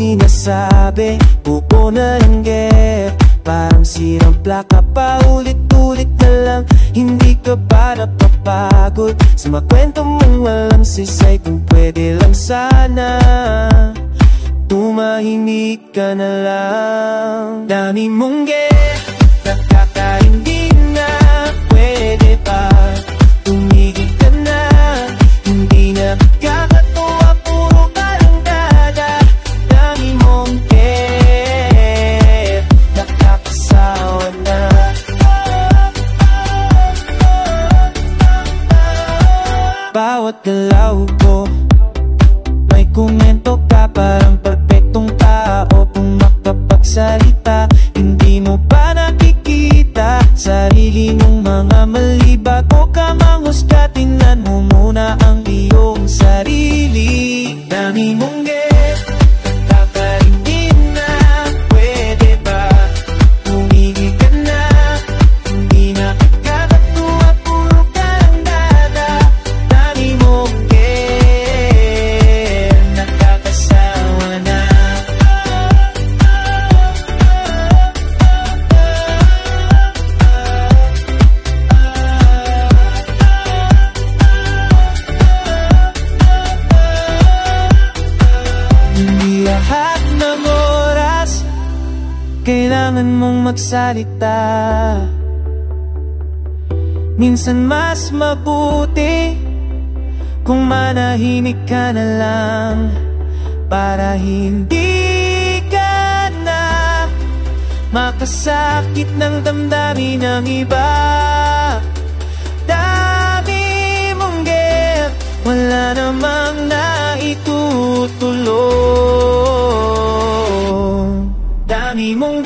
sinasabi, bubo na lang parang sirang plaka, paulit-ulit na lang. Hindi ka ba napapagod sa mga kwento mong walang sisay? Kung pwede lang sana tumahimik ka na lang. Dami mong nakakaindi na, pwede pa tumigil ka na. Hindi na kakatuwa, puro ka lang dada. Dami mong nakakasawa na. Bawat galaw ko may komento ka, parang perpektong tao kung makapagsalita. Hindi mo ba nakikita sarili mong mga mali? Bago ka manghusga, tingnan mo muna ang iyong sarili. Dami mong nakakaindi na, pwede ba tumigil ka na? Hindi na kakatuwa, puro ka lang dada. Dami mong nakakasawa na. Hindi lahat ng oras kailangan mong magsalita. Minsan mas mabuti kung manahimik ka na lang, para hindi ka na makasakit ng damdamin ng iba. Dami mong wala namang naitutulong. Dami mong